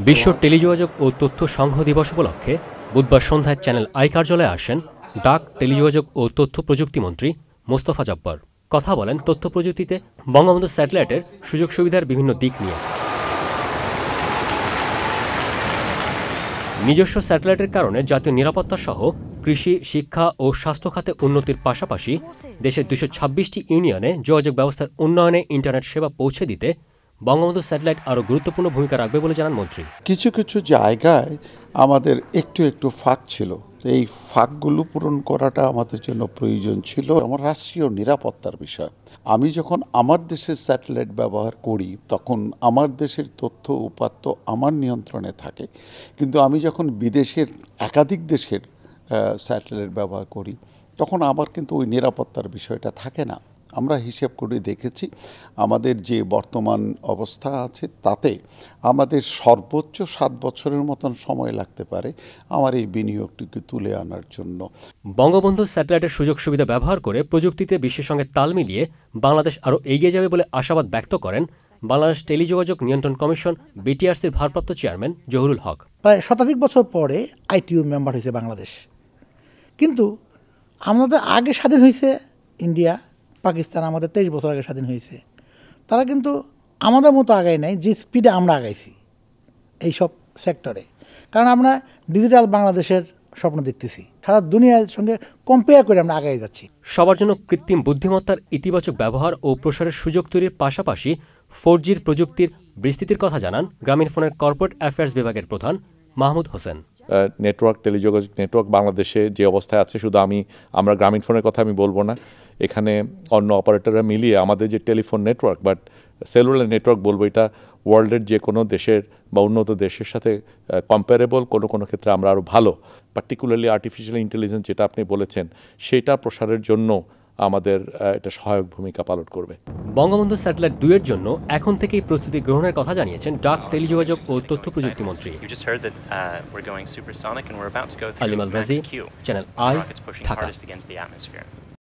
বিশ্ব টেলিযোগাযোগ ও তথ্য সংঘ দিবস উপলক্ষে বুধবার সন্ধ্যায় চ্যানেল আই কার্যালয়ে আসেন ডাক, টেলিযোগাযোগ ও তথ্য প্রযুক্তিমন্ত্রী মোস্তফা জব্বার। কথা বলেন তথ্য প্রযুক্তিতে বঙ্গবন্ধু স্যাটেলাইটের সুযোগ সুবিধার বিভিন্ন দিক নিয়ে। নিজস্ব স্যাটেলাইটের কারণে জাতীয় নিরাপত্তা সহ কৃষি, শিক্ষা ও স্বাস্থ্য খাতে উন্নতির পাশাপাশি দেশের ২২৬টি ইউনিয়নে যোগাযোগ ব্যবস্থার উন্নয়নে ইন্টারনেট সেবা পৌঁছে দিতে বঙ্গবন্ধু স্যাটেলাইট আরও গুরুত্বপূর্ণ ভূমিকা রাখবে বলে জানান মন্ত্রী। কিছু কিছু জায়গায় আমাদের একটু ফাঁক ছিল, এই ফাঁকগুলো পূরণ করাটা আমাদের জন্য প্রয়োজন ছিল। আমার রাষ্ট্রীয় নিরাপত্তার বিষয়, আমি যখন আমার দেশের স্যাটেলাইট ব্যবহার করি তখন আমার দেশের তথ্য উপাত্ত আমার নিয়ন্ত্রণে থাকে, কিন্তু আমি যখন বিদেশের একাধিক দেশের স্যাটেলাইট ব্যবহার করি তখন আমার কিন্তু ওই নিরাপত্তার বিষয়টা থাকে না। আমরা হিসেব করে দেখেছি আমাদের যে বর্তমান অবস্থা আছে তাতে আমাদের সর্বোচ্চ 7 বছরের মতন সময় লাগতে পারে আমার এই বিনিয়োগটিকে তুলে আনার জন্য। বঙ্গবন্ধু স্যাটেলাইটের সুযোগ সুবিধা ব্যবহার করে প্রযুক্তিতে বিশ্বের সঙ্গে তাল মিলিয়ে বাংলাদেশ আরও এগিয়ে যাবে বলে আশাবাদ ব্যক্ত করেন বাংলাদেশ টেলিযোগাযোগ নিয়ন্ত্রণ কমিশন বিটিআরসির ভারপ্রাপ্ত চেয়ারম্যান জহুরুল হক। প্রায় শতাধিক বছর পরে আইটিইউ মেম্বার হয়েছে বাংলাদেশ, কিন্তু আমাদের আগে স্বাধীন হয়েছে ইন্ডিয়া, পাকিস্তান আমাদের 23 বছর আগে স্বাধীন হয়েছে। তারা কিন্তু আমাদের মতো আগায় নাই যে স্পিডে আমরা আগাইছি এইসব সেক্টরে, কারণ আমরা ডিজিটাল বাংলাদেশের স্বপ্ন দেখতেছি, সারা দুনিয়ার সঙ্গে কম্পেয়ার করে আমরা আগাই যাচ্ছি। সবার জন্য কৃত্রিম বুদ্ধিমত্তার ইতিবাচক ব্যবহার ও প্রসারের সুযোগ তৈরির পাশাপাশি 4G প্রযুক্তির বিস্তৃতির কথা জানান গ্রামীণফোনের কর্পোরেট অ্যাফেয়ার্স বিভাগের প্রধান মাহমুদ হোসেন। নেটওয়ার্ক, টেলিযোগাযোগ নেটওয়ার্ক বাংলাদেশে যে অবস্থায় আছে, শুধু আমরা গ্রামীণফোনের কথা আমি বলবো না, এখানে অন্য অপারেটররা মিলিয়ে আমাদের যে টেলিফোন নেটওয়ার্ক বা সেলুলার নেটওয়ার্ক বলবো, এটা ওয়ার্ল্ডের যে কোনো দেশের বা উন্নত দেশের সাথে কম্পারেবল, কোনো ক্ষেত্রে আমরা আরও ভালো। পার্টিকুলারলি আর্টিফিশিয়াল ইন্টেলিজেন্স যেটা আপনি বলেছেন, সেটা প্রসারের জন্য আমাদের এটা সহায়ক ভূমিকা পালন করবে। বঙ্গবন্ধু স্যাটেলাইট 2 এর জন্য এখন থেকেই প্রস্তুতি গ্রহণের কথা জানিয়েছেন ডাক, টেলিযোগাযোগ ও তথ্য প্রযুক্তি মন্ত্রী। আলিম আল রাজি, চ্যানেল আই, ঢাকা।